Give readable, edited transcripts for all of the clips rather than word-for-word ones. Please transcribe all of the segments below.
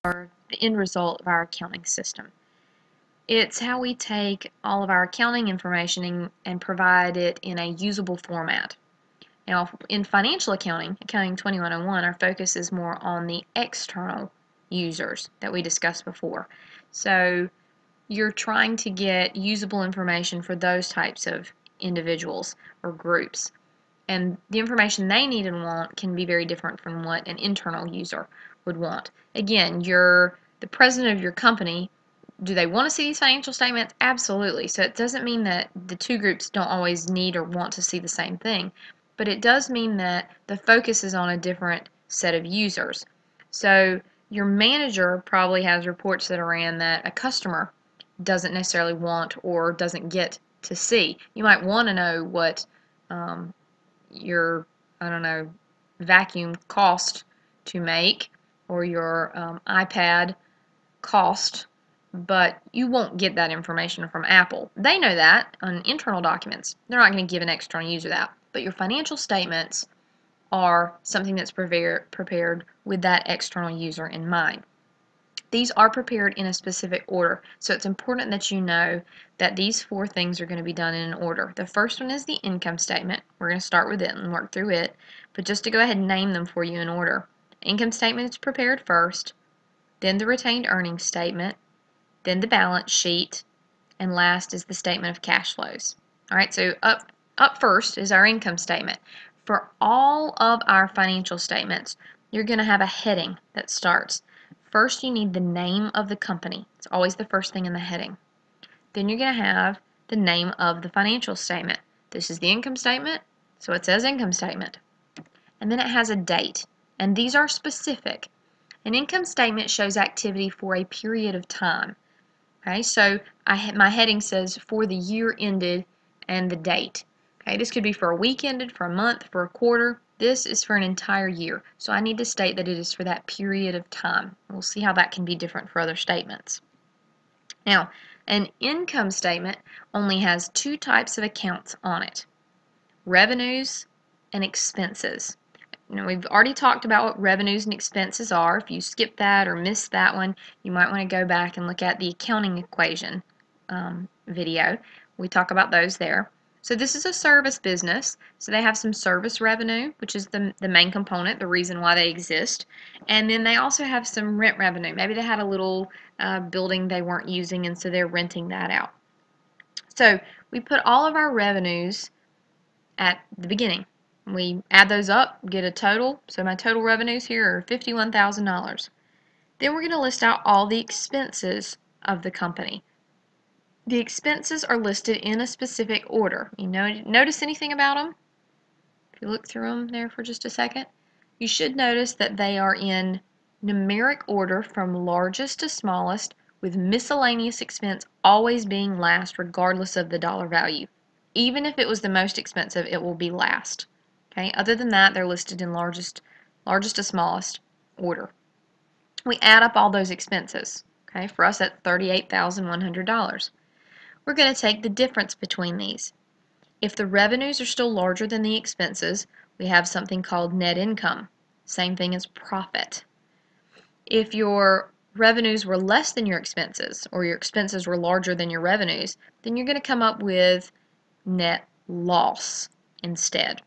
are the end result of our accounting system. It's how we take all of our accounting information and provide it in a usable format. Now, in financial accounting, Accounting 2101, our focus is more on the external users that we discussed before. So you're trying to get usable information for those types of individuals or groups. And the information they need and want can be very different from what an internal user would want. Again, you're the president of your company. Do they want to see these financial statements? Absolutely. So it doesn't mean that the two groups don't always need or want to see the same thing, but it does mean that the focus is on a different set of users. So your manager probably has reports that are in that a customer doesn't necessarily want or doesn't get to see. You might want to know what your, I don't know, vacuum cost to make, or your iPad cost, but you won't get that information from Apple. They know that on internal documents. They're not going to give an external user that. But your financial statements are something that's prepared with that external user in mind. These are prepared in a specific order, so it's important that you know that these four things are going to be done in an order. The first one is the income statement. We're going to start with it and work through it, but just to go ahead and name them for you in order. Income statement is prepared first, then the retained earnings statement, then the balance sheet, and last is the statement of cash flows. All right, so up first is our income statement. For all of our financial statements, you're going to have a heading that starts. First, you need the name of the company. It's always the first thing in the heading. Then you're going to have the name of the financial statement. This is the income statement, so it says income statement. And then it has a date, and these are specific. An income statement shows activity for a period of time. Okay, so my heading says for the year ended and the date. Okay, this could be for a week ended, for a month, for a quarter. This is for an entire year, so I need to state that it is for that period of time. We'll see how that can be different for other statements. Now, an income statement only has two types of accounts on it: revenues and expenses. We've already talked about what revenues and expenses are. If you skip that or missed that one, you might want to go back and look at the accounting equation video. We talk about those there. So this is a service business, so they have some service revenue, which is the main component, the reason why they exist. And then they also have some rent revenue. Maybe they had a little building they weren't using, and so they're renting that out. So we put all of our revenues at the beginning. We add those up, get a total. So my total revenues here are $51,000. Then we're going to list out all the expenses of the company. The expenses are listed in a specific order. You notice anything about them? If you look through them there for just a second, you should notice that they are in numeric order from largest to smallest, with miscellaneous expense always being last regardless of the dollar value. Even if it was the most expensive, it will be last. Okay? Other than that, they're listed in largest to smallest order. We add up all those expenses. Okay? For us, that's $38,100. We're going to take the difference between these. If the revenues are still larger than the expenses, we have something called net income. Same thing as profit. If your revenues were less than your expenses, or your expenses were larger than your revenues, then you're going to come up with net loss instead.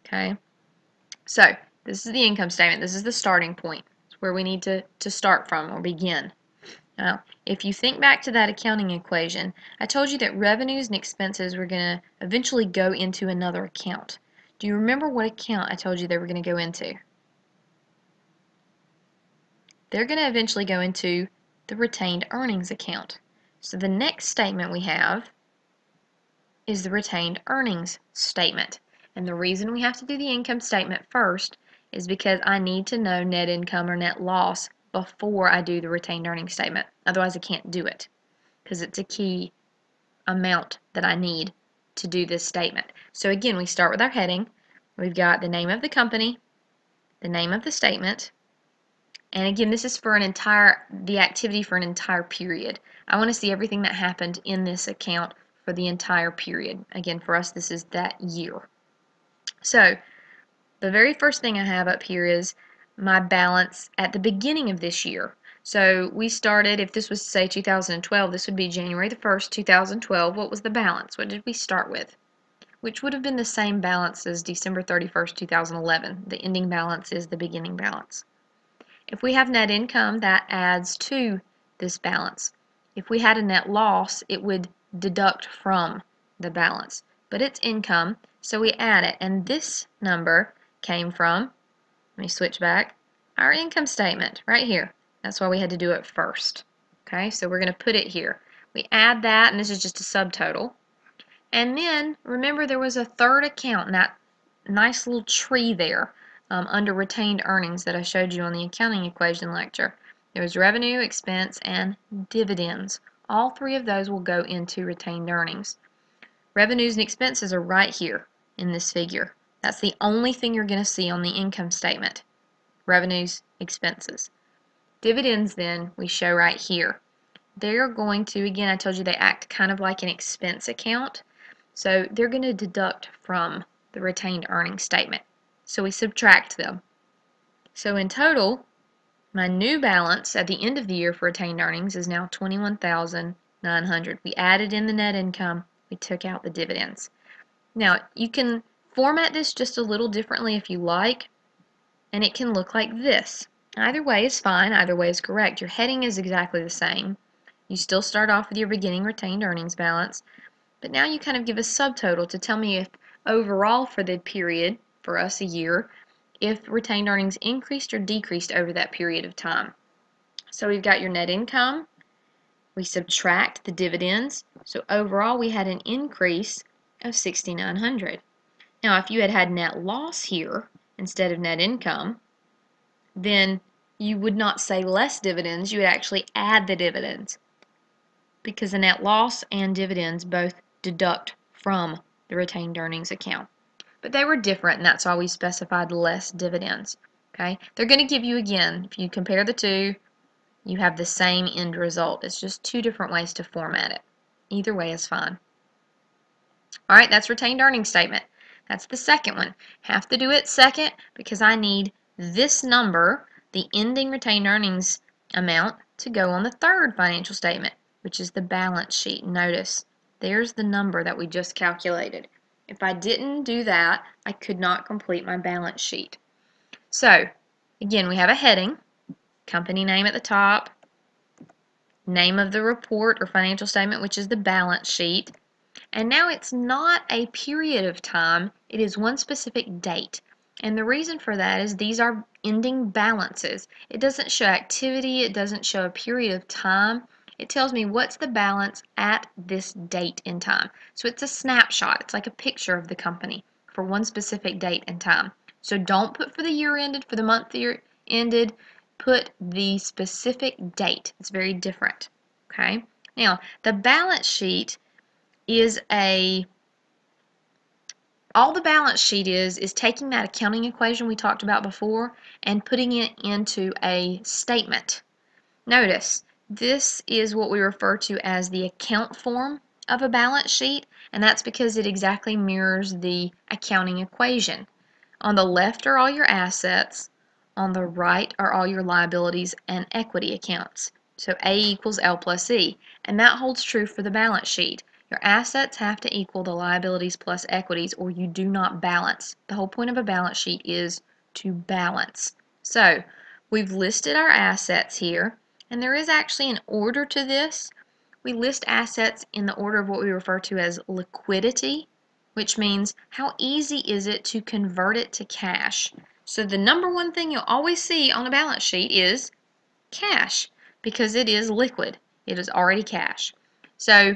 Okay? So, this is the income statement. This is the starting point. It's where we need to start from or begin. Now, if you think back to that accounting equation, I told you that revenues and expenses were going to eventually go into another account. Do you remember what account I told you they were going to go into? They're going to eventually go into the retained earnings account. So the next statement we have is the retained earnings statement. And the reason we have to do the income statement first is because I need to know net income or net loss before I do the retained earnings statement. Otherwise, I can't do it because it's a key amount that I need to do this statement. So again, we start with our heading. We've got the name of the company, the name of the statement, and again, this is for the activity for an entire period. I want to see everything that happened in this account for the entire period. Again, for us, this is that year. So the very first thing I have up here is my balance at the beginning of this year. So we started, if this was say 2012, this would be January the 1st, 2012. What was the balance? What did we start with? Which would have been the same balance as December 31st, 2011. The ending balance is the beginning balance. If we have net income, that adds to this balance. If we had a net loss, it would deduct from the balance. But it's income, so we add it. And this number came from, let me switch back, our income statement right here. That's why we had to do it first. Okay, so we're going to put it here. We add that, and this is just a subtotal. And then, remember there was a third account in that nice little tree there under retained earnings that I showed you on the accounting equation lecture. There was revenue, expense, and dividends. All three of those will go into retained earnings. Revenues and expenses are right here in this figure. That's the only thing you're going to see on the income statement. Revenues, expenses. Dividends then we show right here. They're going to, again, I told you they act kind of like an expense account. So they're going to deduct from the retained earnings statement. So we subtract them. So in total, my new balance at the end of the year for retained earnings is now $21,900. We added in the net income, we took out the dividends. Now you can format this just a little differently if you like, and it can look like this. Either way is fine, either way is correct. Your heading is exactly the same. You still start off with your beginning retained earnings balance, but now you kind of give a subtotal to tell me if overall for the period, for us a year, if retained earnings increased or decreased over that period of time. So we've got your net income, we subtract the dividends, so overall we had an increase of $6,900. Now if you had had net loss here instead of net income, then you would not say less dividends, you would actually add the dividends, because the net loss and dividends both deduct from the retained earnings account. But they were different, and that's why we specified less dividends. Okay, they're going to give you, again, if you compare the two, you have the same end result. It's just two different ways to format it. Either way is fine. All right, that's retained earnings statement. That's the second one. Have to do it second because I need this number, the ending retained earnings amount, to go on the third financial statement, which is the balance sheet. Notice, there's the number that we just calculated. If I didn't do that, I could not complete my balance sheet. So, again, we have a heading, company name at the top, name of the report or financial statement, which is the balance sheet. And now it's not a period of time, it is one specific date. And the reason for that is these are ending balances. It doesn't show activity, it doesn't show a period of time. It tells me what's the balance at this date in time. So it's a snapshot, it's like a picture of the company for one specific date and time. So don't put for the year ended, for the month year ended, put the specific date. It's very different. Okay? Now, the balance sheet is all the balance sheet is taking that accounting equation we talked about before and putting it into a statement. Notice, this is what we refer to as the account form of a balance sheet, and that's because it exactly mirrors the accounting equation. On the left are all your assets, on the right are all your liabilities and equity accounts. So A equals L plus E, and that holds true for the balance sheet. Your assets have to equal the liabilities plus equities or you do not balance. The whole point of a balance sheet is to balance. So we've listed our assets here, and there is actually an order to this. We list assets in the order of what we refer to as liquidity, which means how easy is it to convert it to cash. So the number one thing you'll always see on a balance sheet is cash because it is liquid. It is already cash. So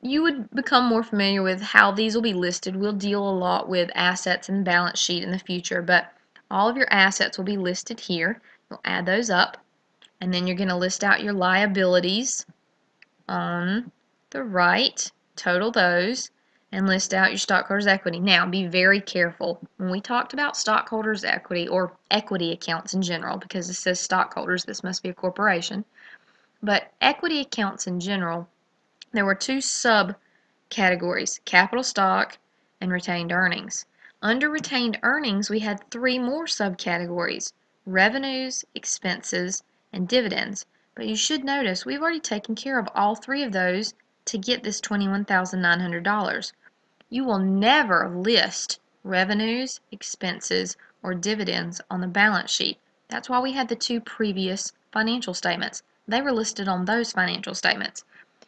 you would become more familiar with how these will be listed. We'll deal a lot with assets and balance sheet in the future, but all of your assets will be listed here. You'll add those up, and then you're going to list out your liabilities on the right, total those, and list out your stockholders' equity. Now, be very careful. When we talked about stockholders' equity, or equity accounts in general, because this says stockholders, this must be a corporation, but equity accounts in general, there were two subcategories, capital stock and retained earnings. Under retained earnings, we had three more subcategories, revenues, expenses, and dividends. But you should notice we've already taken care of all three of those to get this $21,900. You will never list revenues, expenses, or dividends on the balance sheet. That's why we had the two previous financial statements. They were listed on those financial statements.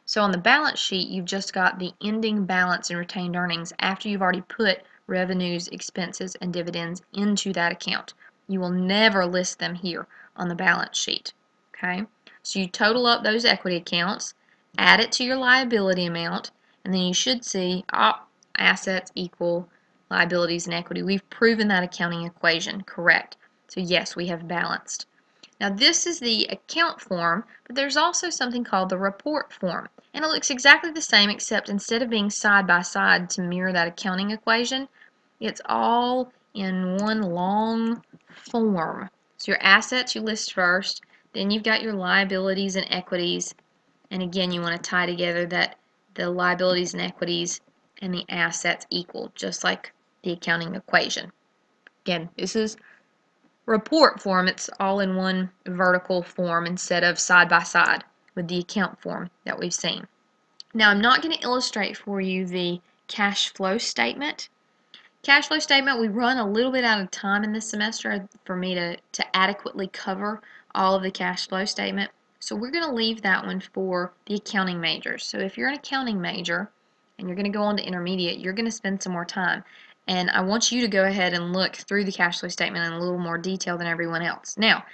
So on the balance sheet, you've just got the ending balance and retained earnings after you've already put revenues, expenses, and dividends into that account. You will never list them here on the balance sheet. Okay? So you total up those equity accounts, add it to your liability amount, and then you should see assets equal liabilities and equity. We've proven that accounting equation correct. So yes, we have balanced. Now this is the account form, but there's also something called the report form. And it looks exactly the same, except instead of being side by side to mirror that accounting equation, it's all in one long form. So your assets you list first, then you've got your liabilities and equities, and again you want to tie together that the liabilities and equities and the assets equal, just like the accounting equation. Again, this is report form. It's all in one vertical form instead of side by side with the account form that we've seen. Now I'm not going to illustrate for you the cash flow statement. Cash flow statement, we run a little bit out of time in this semester for me to adequately cover all of the cash flow statement. So we're going to leave that one for the accounting majors. So if you're an accounting major and you're going to go on to intermediate, you're going to spend some more time. And I want you to go ahead and look through the cash flow statement in a little more detail than everyone else. Now,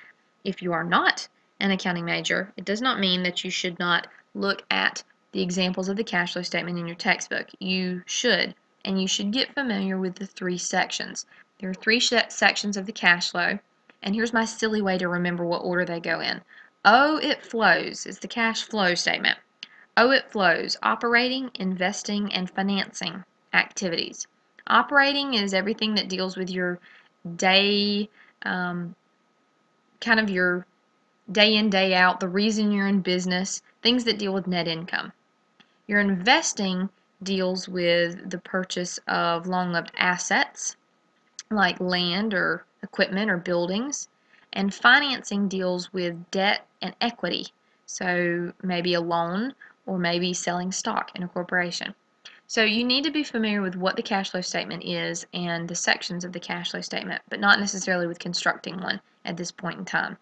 if you are not an accounting major, it does not mean that you should not look at the examples of the cash flow statement in your textbook. You should, and you should get familiar with the three sections. There are three sections of the cash flow, and here's my silly way to remember what order they go in. O, it flows, is the cash flow statement. O, it flows, operating, investing, and financing activities. Operating is everything that deals with your day, kind of your day in, day out, the reason you're in business, things that deal with net income. Your investing deals with the purchase of long-lived assets like land or equipment or buildings, and financing deals with debt and equity, so maybe a loan or maybe selling stock in a corporation. So you need to be familiar with what the cash flow statement is and the sections of the cash flow statement, but not necessarily with constructing one at this point in time.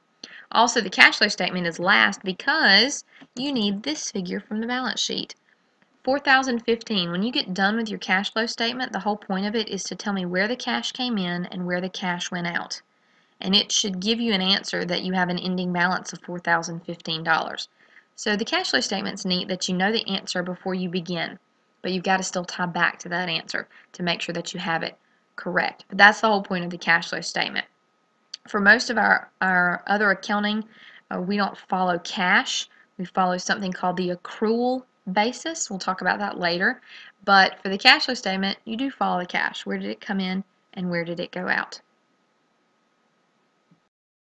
Also, the cash flow statement is last because you need this figure from the balance sheet. 4015, when you get done with your cash flow statement, the whole point of it is to tell me where the cash came in and where the cash went out. And it should give you an answer that you have an ending balance of $4,015. So the cash flow statement's neat that you know the answer before you begin, but you've got to still tie back to that answer to make sure that you have it correct. But that's the whole point of the cash flow statement. For most of our other accounting, we don't follow cash. We follow something called the accrual basis. We'll talk about that later. But for the cash flow statement, you do follow the cash. Where did it come in and where did it go out?